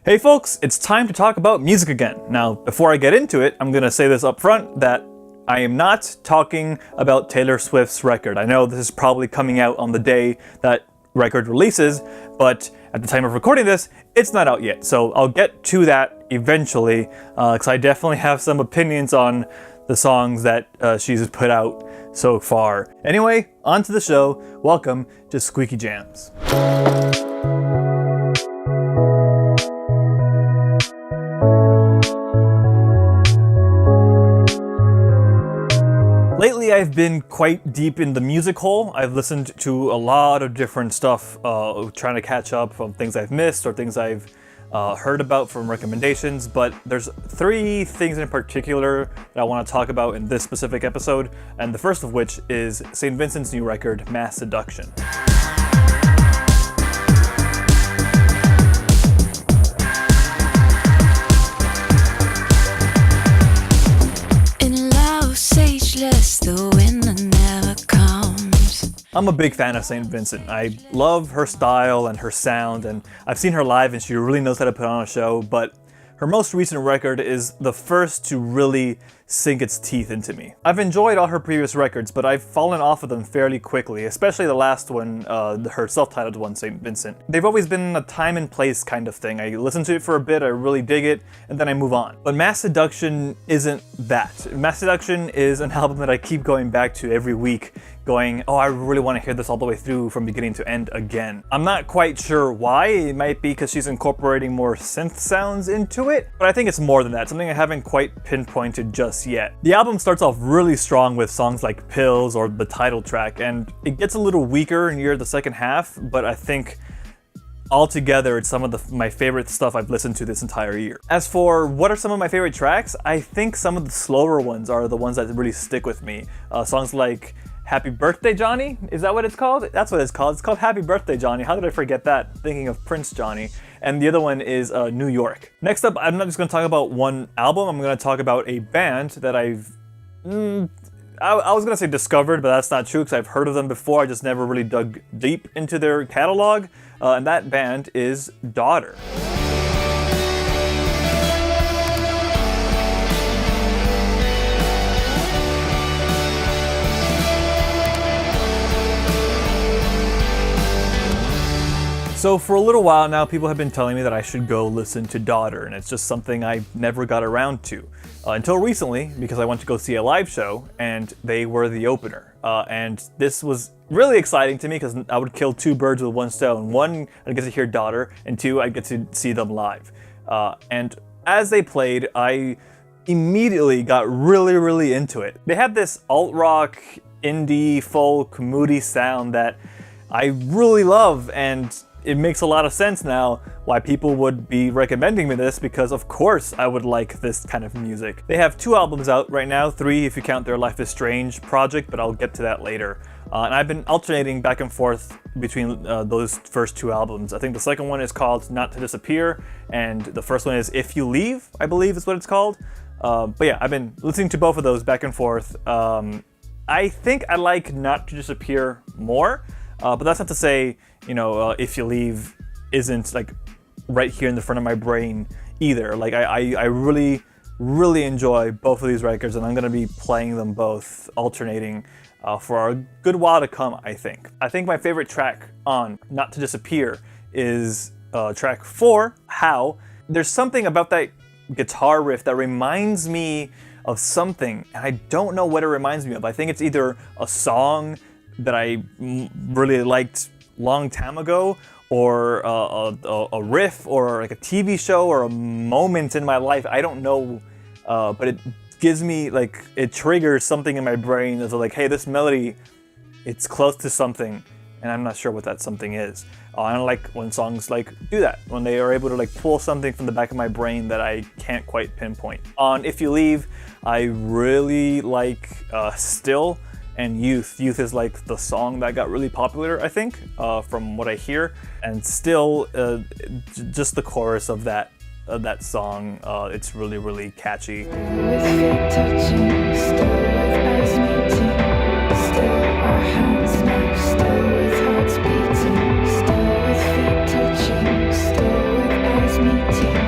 Hey folks, it's time to talk about music again. Now, before I get into it, I'm gonna say this up front that I am not talking about Taylor Swift's record. I know this is probably coming out on the day that record releases, but at the time of recording this, it's not out yet. So I'll get to that eventually, because I definitely have some opinions on the songs that she's put out so far. Anyway, on to the show. Welcome to Squeaky Jams. Lately, I've been quite deep in the music hole. I've listened to a lot of different stuff, trying to catch up from things I've missed or things I've heard about from recommendations, but there's three things in particular that I want to talk about in this specific episode, and the first of which is St. Vincent's new record, Masseduction. The winter never comes. I'm a big fan of St. Vincent. I love her style and her sound, and I've seen her live and she really knows how to put on a show, but her most recent record is the first to really sink its teeth into me. I've enjoyed all her previous records, but I've fallen off of them fairly quickly, especially the last one, her self-titled one, St. Vincent. They've always been a time and place kind of thing. I listen to it for a bit, I really dig it, and then I move on. But Masseduction isn't that. Masseduction is an album that I keep going back to every week, going, oh, I really want to hear this all the way through from beginning to end again. I'm not quite sure why. It might be because she's incorporating more synth sounds into it, but I think it's more than that, something I haven't quite pinpointed just yet. The album starts off really strong with songs like Pills or the title track, and it gets a little weaker near the second half, but I think altogether it's some of my favorite stuff I've listened to this entire year. As for what are some of my favorite tracks, I think some of the slower ones are the ones that really stick with me. Songs like Happy Birthday, Johnny? Is that what it's called? That's what it's called. It's called Happy Birthday, Johnny. How did I forget that? Thinking of Prince Johnny. And the other one is New York. Next up, I'm not just going to talk about one album. I'm going to talk about a band that I was going to say discovered, but that's not true because I've heard of them before. I just never really dug deep into their catalog. And that band is Daughter. So for a little while now, people have been telling me that I should go listen to Daughter, and it's just something I never got around to. Until recently, because I went to go see a live show, and they were the opener. And this was really exciting to me because I would kill two birds with one stone. One, I'd get to hear Daughter, and two, I'd get to see them live. And as they played, I immediately got really into it. They had this alt-rock, indie, folk, moody sound that I really love, and it makes a lot of sense now why people would be recommending me this, because of course I would like this kind of music. They have 2 albums out right now, 3 if you count their Life is Strange project, but I'll get to that later. And I've been alternating back and forth between those first 2 albums. I think the second one is called Not to Disappear, and the first one is If You Leave, I believe is what it's called. But yeah, I've been listening to both of those back and forth. I think I like Not to Disappear more. But that's not to say, If You Leave isn't like right here in the front of my brain either. Like I really enjoy both of these records, and I'm going to be playing them both, alternating for a good while to come, I think. I think my favorite track on Not to Disappear is track 4, How. There's something about that guitar riff that reminds me of something, and I don't know what it reminds me of. I think it's either a song that I really liked long time ago, or a riff, or like a TV show, or a moment in my life. I don't know, but it gives me, like, it triggers something in my brain that's like, hey, this melody, it's close to something, and I'm not sure what that something is. I don't like when songs like do that, when they are able to like pull something from the back of my brain that I can't quite pinpoint. On If You Leave, I really like Still and Youth. Youth is like the song that got really popular, I think, from what I hear. And Still, just the chorus of that song, it's really catchy. Still with hearts beating, still with feet touching, still with eyes meeting.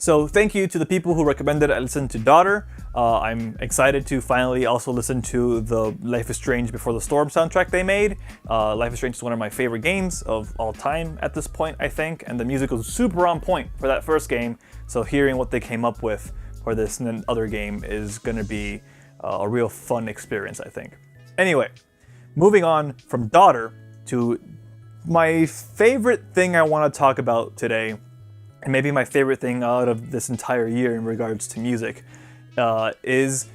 So thank you to the people who recommended I listen to Daughter. I'm excited to finally also listen to the Life is Strange Before the Storm soundtrack they made. Life is Strange is one of my favorite games of all time at this point, I think, and the music was super on point for that first game. So hearing what they came up with for this other game is going to be a real fun experience, I think. Anyway, moving on from Daughter to my favorite thing I want to talk about today, and maybe my favorite thing out of this entire year in regards to music, is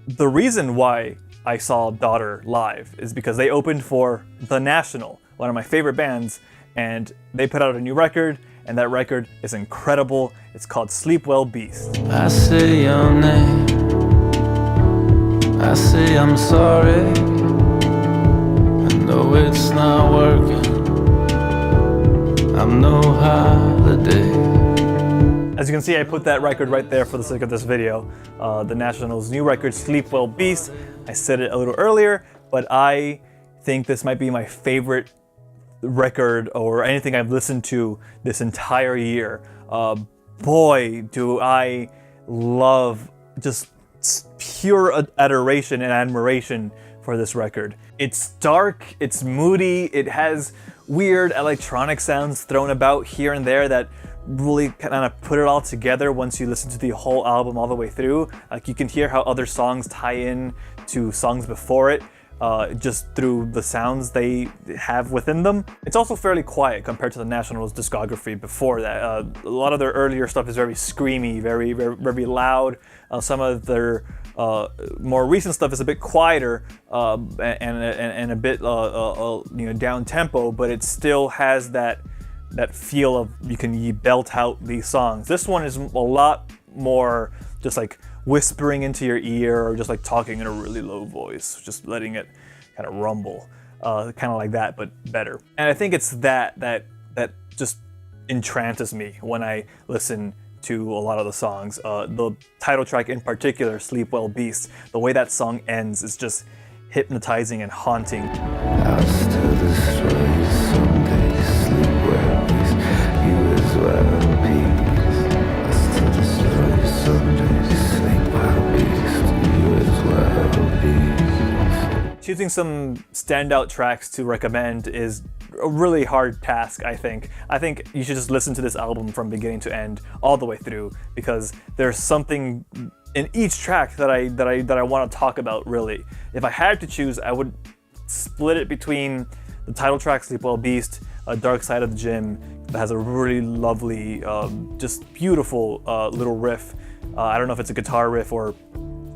the reason why I saw Daughter live is because they opened for The National, one of my favorite bands, and they put out a new record, and that record is incredible. It's called Sleep Well Beast. I say your name, I say I'm sorry, I know it's not working, I'm no holiday. As you can see, I put that record right there for the sake of this video. The National's new record, Sleep Well Beast. I said it a little earlier, but I think this might be my favorite record or anything I've listened to this entire year. Boy, do I love just pure adoration and admiration for this record. It's dark, it's moody, it has weird electronic sounds thrown about here and there that really kind of put it all together once you listen to the whole album all the way through. Like, you can hear how other songs tie in to songs before it, just through the sounds they have within them. It's also fairly quiet compared to the National's discography before that. A lot of their earlier stuff is very screamy, very loud. Some of their more recent stuff is a bit quieter and a bit down tempo, but it still has that feel of you can belt out these songs. This one is a lot more just like whispering into your ear, or just like talking in a really low voice, just letting it kind of rumble, kind of like that, but better. And I think it's that just entrances me when I listen to a lot of the songs. The title track in particular, Sleep Well Beast, the way that song ends is just hypnotizing and haunting. I'll still destroy you someday, sleep well, please, you as well, peace. I'll still destroy you someday, sleep well, peace, you as well, peace. Choosing some standout tracks to recommend is a really hard task, I think. I think you should just listen to this album from beginning to end, all the way through, because there's something in each track that I want to talk about, really. If I had to choose, I would split it between the title track, Sleep Well Beast, Dark Side of the Gym, that has a really lovely, just beautiful little riff. I don't know if it's a guitar riff or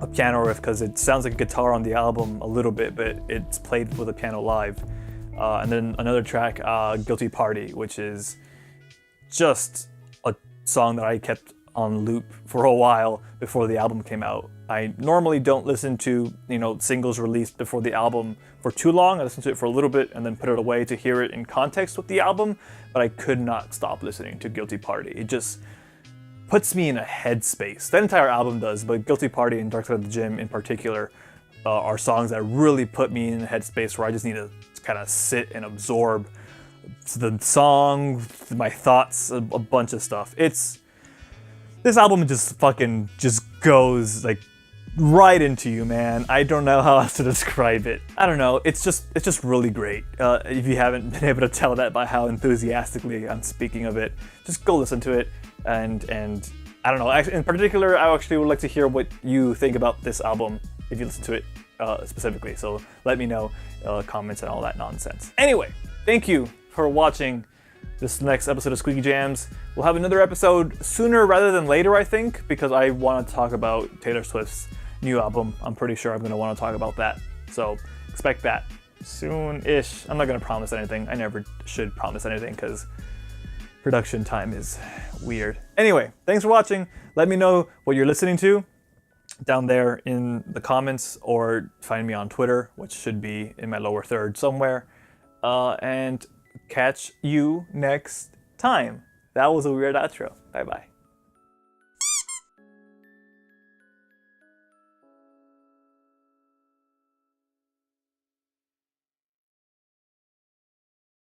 a piano riff, because it sounds like a guitar on the album a little bit, but it's played with a piano live. And then another track, Guilty Party, which is just a song that I kept on loop for a while before the album came out. I normally don't listen to, singles released before the album for too long. I listen to it for a little bit and then put it away to hear it in context with the album, but I could not stop listening to Guilty Party. It just puts me in a headspace. That entire album does, but Guilty Party and Dark Side of the Gym in particular are songs that really put me in a headspace where I just need to kind of sit and absorb the song, my thoughts, a bunch of stuff. This album just goes like right into you, man. I don't know how else to describe it. I don't know. It's just really great. If you haven't been able to tell that by how enthusiastically I'm speaking of it, just go listen to it. And I don't know. In particular, I actually would like to hear what you think about this album if you listen to it specifically. So let me know, comments and all that nonsense. Anyway, thank you for watching this next episode of Squeaky Jams. We'll have another episode sooner rather than later, I think, because I want to talk about Taylor Swift's new album. I'm pretty sure I'm going to want to talk about that. So expect that soon-ish. I'm not going to promise anything. I never should promise anything because production time is weird. Anyway, thanks for watching. Let me know what you're listening to down there in the comments, or find me on Twitter, which should be in my lower third somewhere. And catch you next time. That was a weird outro. Bye-bye.